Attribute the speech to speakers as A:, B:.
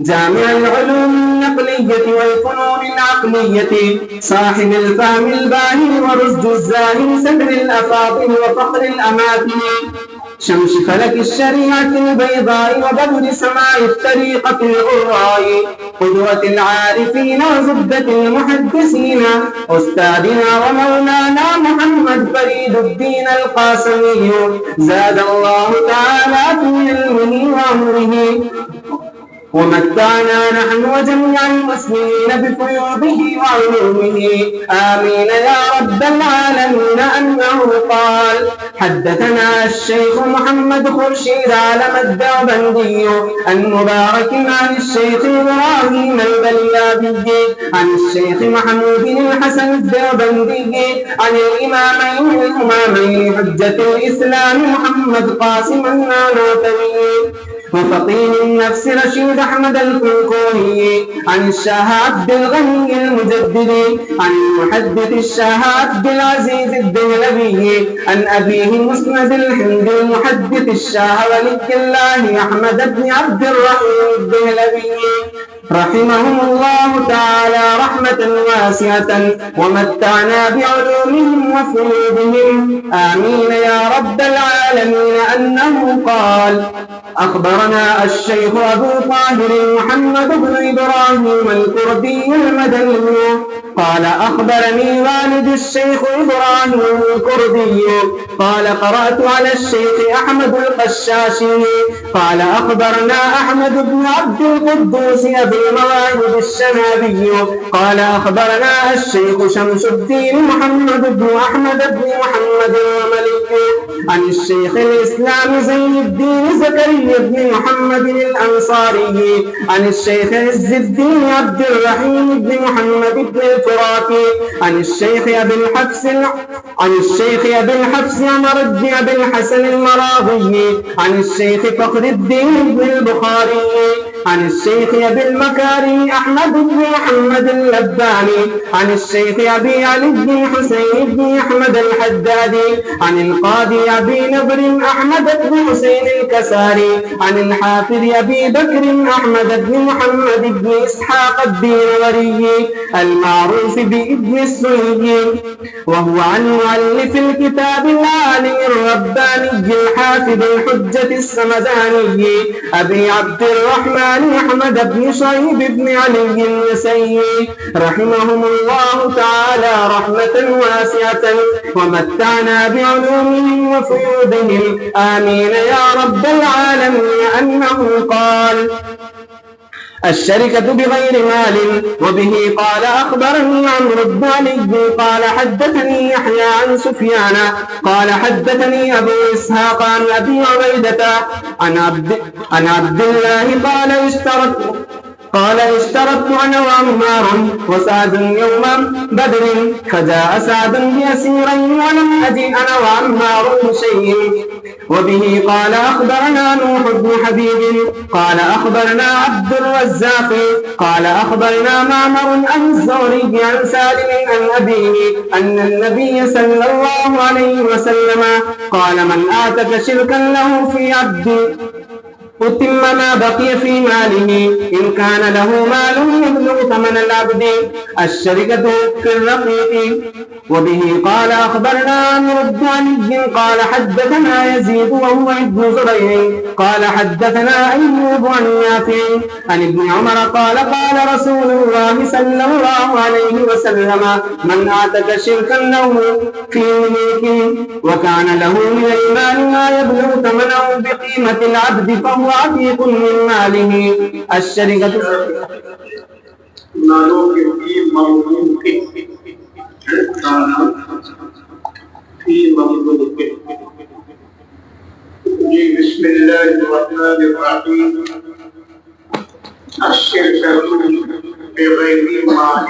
A: جامع العلوم النقلية والفنون العقلية، صاحب الفهم الباهر ورشد الزاهر، صدر الأفاضل وفخر الأماكن، شمس فلك الشريعة البيضاء وبدر سماء الطريقة الغراء، قدوة العارفين وزبدة المحدثين، أستاذنا ومولانا محمد فريد الدين القاسمي، زاد الله تعالى في علمه وعمره ومتعنا نحن وجميع المسلمين بفيوضه وعلومه، آمين يا رب العالمين. أنه قال: حدثنا الشيخ محمد خرشيد علم الدوبندي المبارك عن الشيخ إبراهيم البليابي عن الشيخ محمود بن الحسن الدوبندي عن الإمامين حجة الإسلام محمد قاسم النانوتوي وفقيه النفس رشيد أحمد الكوكوني عن الشاه عبد الغني المجدد عن المحدث الشاه عبد العزيز الدهلوي عن أبيه مسند الهند المحدث الشاه ولي الله أحمد بن عبد الرحيم الدهلوي رحمهم الله تعالى رحمة واسعة ومتعنا بعلومهم وفروضهم، آمين يا رب العالمين. أنه قال: أخبرنا الشيخ أبو طاهر محمد بن إبراهيم الكردي المدني قال: أخبرني والد الشيخ إبراهيم الكردي قال: قرأت على الشيخ أحمد القشاشي قال: أخبرنا أحمد بن عبد القدوس أبي المواهب الشنابي قال: أخبرنا الشيخ شمس الدين محمد بن أحمد بن محمد الملكي عن الشيخ الإسلام زين الدين زكريا بن محمد الأنصاري عن الشيخ عز الدين عبد الرحيم بن محمد بن الفراتي عن الشيخ أبي الحفص عمر بن أبي الحسن المراغي عن الشيخ فخر الدين بن البخاري عن الشيخ أبي المكارم أحمد بن محمد اللباني عن الشيخ أبي علي بن حسين بن أحمد الحدادي عن القاضي أبي نبر أحمد بن حسين الكساري عن الحافظ أبي بكر أحمد بن محمد بن إسحاق الدينوري المعروف بابن السني، وهو عن مؤلف الكتاب العالي الرباني الحافظ الحجة السمداني أبي عبد الرحمن أحمد بن شعيب بن علي النسي رحمهم الله تعالى رحمة واسعة ومتعنا بعلومهم وفيوضهم، آمين يا رب العالمين. أنه قال: الشركة بغير مال. وبه قال: أخبرني عمرو بن علي قال: حدثني يحيى عن سفيان قال: حدثني أبو إسحاق عن أبي عبيدة عن عبد الله قال: اشترطت أنا وعمار وسعد يوم بدر فجاء سعد بأسيرين ولم أجئ أنا وعمار بشيء. وبه قال: أخبرنا نوح بن حبيب قال: أخبرنا عبد الرزاق قال: أخبرنا معمر عن الزهري عن سالم عن أبيه أن النبي صلى الله عليه وسلم قال: من أعتق شركا له في عبد أتم ما بقي في ماله إن كان له مال يبلغ ثمن العبد الشركة في الرقيق. وبه قال: أخبرنا عمرو بن علي قال: حدثنا يزيد وهو ابن زريع قال: حدثنا أيوب عن نافع عن ابن عمر قال: قال رسول الله صلى الله عليه وسلم: من أعتق شركا له في ملكه وكان له من المال ما يبلغ ثمنه بقيمة العبد فهو عتيق من ماله الشركة
B: بسم الله الرحمن الرحيم. الشركة بغير مال